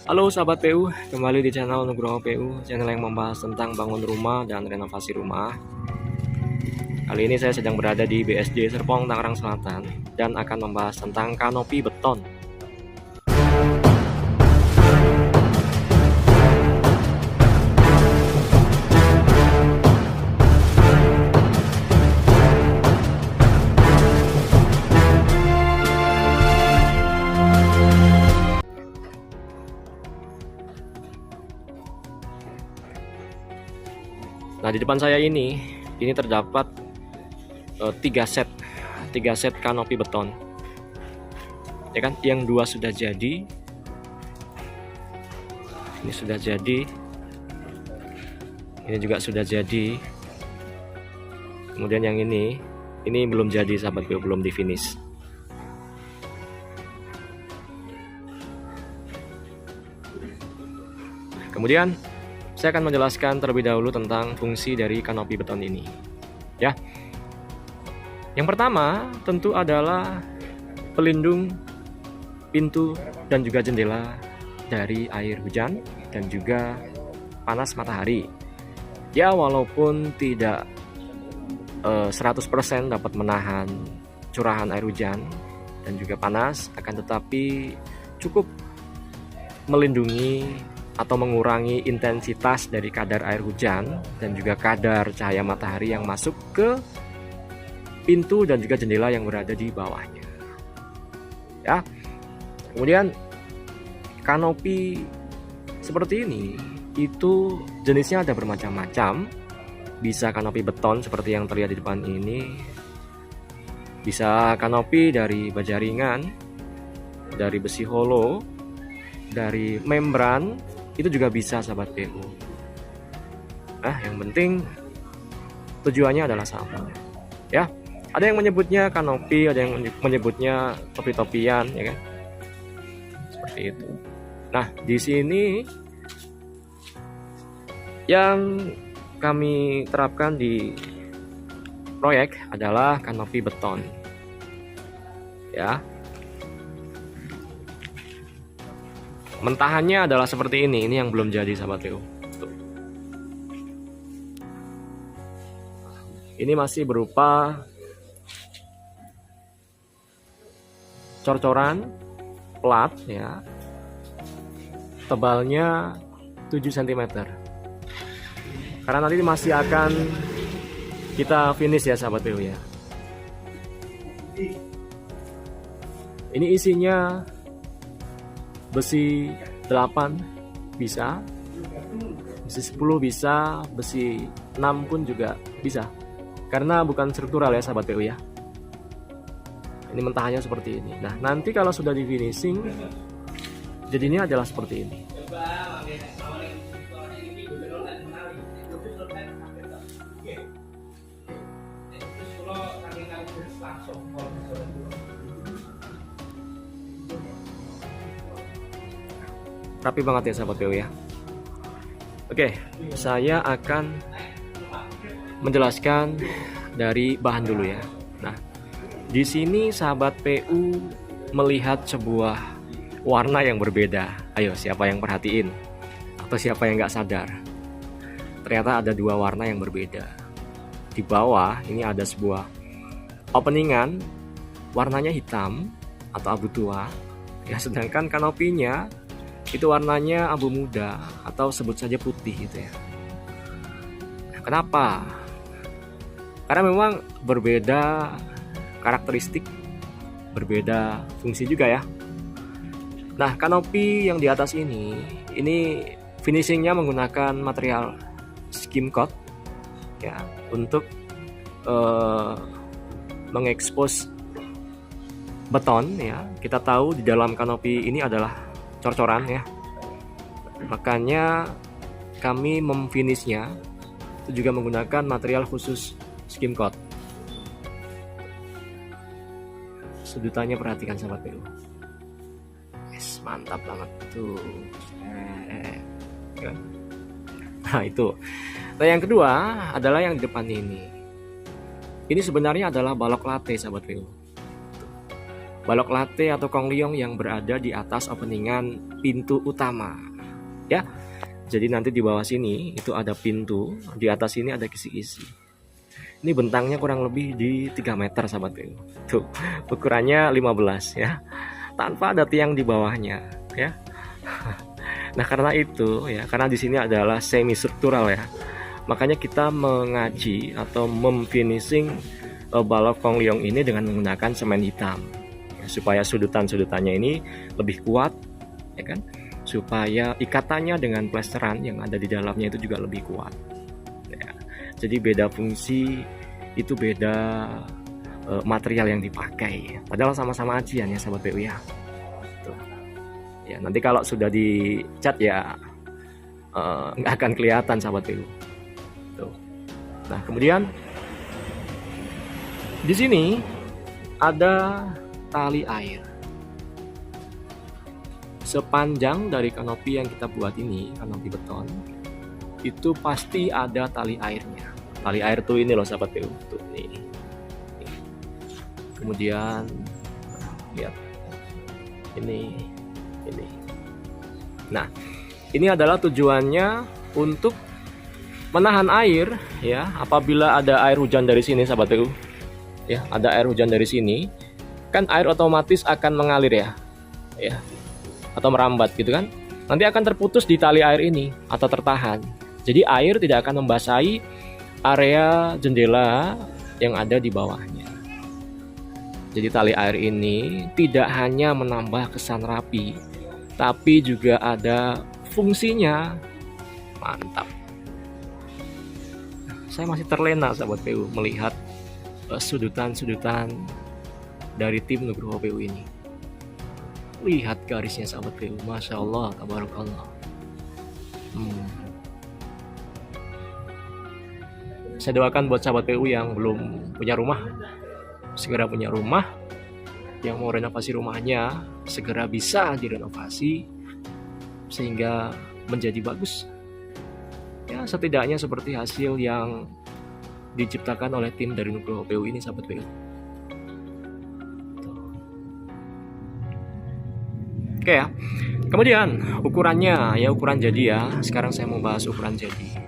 Halo sahabat PU, kembali di channel Nugroho PU, channel yang membahas tentang bangun rumah dan renovasi rumah. Kali ini saya sedang berada di BSD Serpong, Tangerang Selatan, dan akan membahas tentang kanopi beton. Nah, di depan saya ini terdapat 3 set kanopi beton, ya kan? Yang 2 sudah jadi, ini sudah jadi, ini juga sudah jadi. Kemudian yang ini belum jadi sahabat PU, belum di finish. Kemudian saya akan menjelaskan terlebih dahulu tentang fungsi dari kanopi beton ini. Ya. Yang pertama tentu adalah pelindung pintu dan juga jendela dari air hujan dan juga panas matahari. Ya, walaupun tidak 100% dapat menahan curahan air hujan dan juga panas, akan tetapi cukup melindungi atau mengurangi intensitas dari kadar air hujan dan juga kadar cahaya matahari yang masuk ke pintu dan juga jendela yang berada di bawahnya. Ya. Kemudian kanopi seperti ini itu jenisnya ada bermacam-macam. Bisa kanopi beton seperti yang terlihat di depan ini. Bisa kanopi dari baja ringan, dari besi holo, dari membran, itu juga bisa sahabat PU. Nah, yang penting tujuannya adalah sama. Ya, ada yang menyebutnya kanopi, ada yang menyebutnya topi-topian, ya kan? Seperti itu. Nah, di sini yang kami terapkan di proyek adalah kanopi beton. Ya. Mentahannya adalah seperti ini yang belum jadi sahabat PU. Ini masih berupa cor-coran plat ya. Tebalnya 7 cm. Karena nanti masih akan kita finish ya sahabat PU ya. Ini isinya besi 8 bisa, besi 10 bisa, besi 6 pun juga bisa. Karena bukan struktural ya sahabat PU ya. Ini mentahannya seperti ini. Nah, nanti kalau sudah di finishing, jadinya adalah seperti ini. Rapi banget ya sahabat PU ya. Oke, saya akan menjelaskan dari bahan dulu ya. Nah, di sini sahabat PU melihat sebuah warna yang berbeda. Ayo, siapa yang perhatiin? Atau siapa yang nggak sadar? Ternyata ada 2 warna yang berbeda. Di bawah ini ada sebuah openingan, warnanya hitam atau abu tua. Ya, sedangkan kanopinya itu warnanya abu muda atau sebut saja putih gitu ya. Kenapa? Karena memang berbeda karakteristik, berbeda fungsi juga ya. Nah, kanopi yang di atas ini finishingnya menggunakan material skim coat ya, untuk mengekspos beton ya. Kita tahu di dalam kanopi ini adalah cor-coran ya, makanya kami memfinishnya itu juga menggunakan material khusus skim coat. Sudutannya perhatikan sahabat PU. Yes, mantap banget tuh. Nah, itu. Nah, yang kedua adalah yang di depan ini. Ini sebenarnya adalah balok latte sahabat PU. balok latte atau kongliong yang berada di atas openingan pintu utama. Ya, jadi nanti di bawah sini itu ada pintu, di atas ini ada kisi-kisi. Ini bentangnya kurang lebih di 3 meter sahabat PU. Tuh, ukurannya 15 ya. Tanpa ada tiang di bawahnya ya. Nah, karena itu ya, karena di sini adalah semi struktural ya. Makanya kita mengaji atau memfinishing balok kongliong ini dengan menggunakan semen hitam ya, supaya sudutan-sudutannya ini lebih kuat ya kan, supaya ikatannya dengan plesteran yang ada di dalamnya itu juga lebih kuat ya. Jadi beda fungsi, itu beda material yang dipakai, padahal sama-sama ajian ya sahabat PU ya. Tuh. Ya nanti kalau sudah dicat ya nggak akan kelihatan sahabat PU. Tuh. Nah kemudian di sini ada tali air. Sepanjang dari kanopi yang kita buat ini, kanopi beton, itu pasti ada tali airnya. Tali air tuh ini loh sahabat PU, tuh nih. Kemudian lihat ini. Nah, ini adalah tujuannya untuk menahan air ya, apabila ada air hujan dari sini sahabat PU. Ya, ada air hujan dari sini, kan air otomatis akan mengalir ya, atau merambat gitu kan. Nanti akan terputus di tali air ini atau tertahan. Jadi air tidak akan membasahi area jendela yang ada di bawahnya. Jadi tali air ini tidak hanya menambah kesan rapi, tapi juga ada fungsinya. Mantap. Saya masih terlena sahabat PU melihat sudutan-sudutan dari tim Nugroho PU ini. Lihat garisnya sahabat PU, Masya Allah, tabarakallah. Saya doakan buat sahabat PU yang belum punya rumah, segera punya rumah. Yang mau renovasi rumahnya, segera bisa direnovasi sehingga menjadi bagus. Ya setidaknya seperti hasil yang diciptakan oleh tim dari Nugroho PU ini sahabat PU. Oke ya. Kemudian ukurannya ya, ukuran jadi ya. Sekarang saya mau bahas ukuran jadi.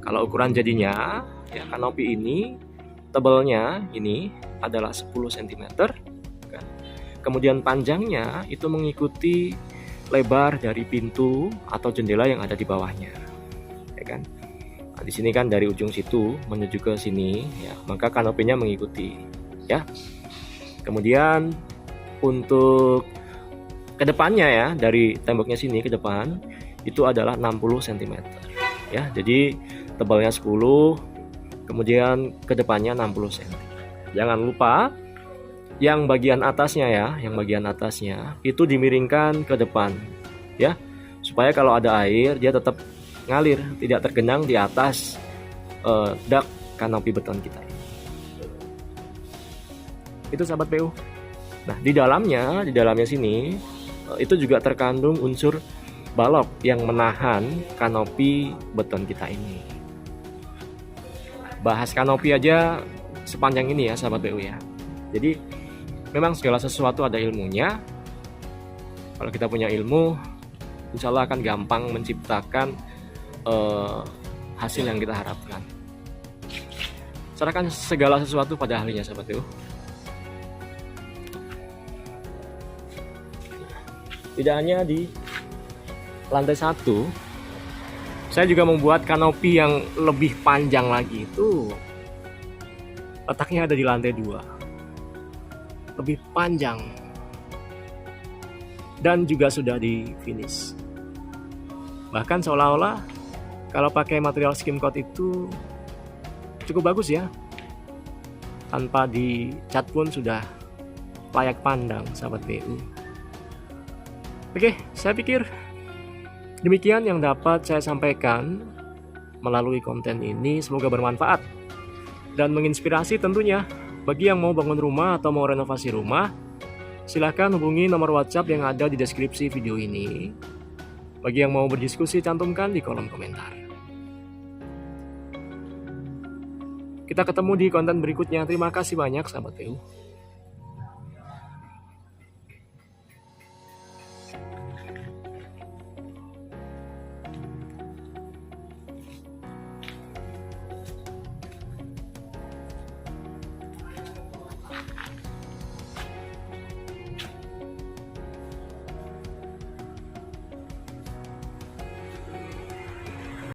Kalau ukuran jadinya ya, kanopi ini tebalnya ini adalah 10 cm kan. Kemudian panjangnya itu mengikuti lebar dari pintu atau jendela yang ada di bawahnya. Ya kan? Di sini kan dari ujung situ menuju ke sini ya, maka kanopinya mengikuti ya. Kemudian untuk kedepannya ya, dari temboknya sini ke depan itu adalah 60 cm ya. Jadi tebalnya 10, kemudian kedepannya 60 cm. Jangan lupa yang bagian atasnya ya, yang bagian atasnya itu dimiringkan ke depan ya, supaya kalau ada air dia tetap ngalir, tidak tergenang di atas dak kanopi beton kita ini. Itu sahabat PU. Nah, di dalamnya sini itu juga terkandung unsur balok yang menahan kanopi beton kita ini. Bahas kanopi aja sepanjang ini ya sahabat PU ya. Jadi memang segala sesuatu ada ilmunya. Kalau kita punya ilmu, insya Allah akan gampang menciptakan hasil yang kita harapkan. Serahkan segala sesuatu pada ahlinya sahabat PU. Tidak hanya di lantai 1, saya juga membuat kanopi yang lebih panjang lagi. Itu letaknya ada di lantai 2, lebih panjang dan juga sudah di finish. Bahkan seolah-olah kalau pakai material skim coat itu cukup bagus ya, tanpa dicat pun sudah layak pandang sahabat PU. Oke, saya pikir demikian yang dapat saya sampaikan melalui konten ini. Semoga bermanfaat dan menginspirasi tentunya. Bagi yang mau bangun rumah atau mau renovasi rumah, silahkan hubungi nomor WhatsApp yang ada di deskripsi video ini. Bagi yang mau berdiskusi, cantumkan di kolom komentar. Kita ketemu di konten berikutnya. Terima kasih banyak sahabat PU.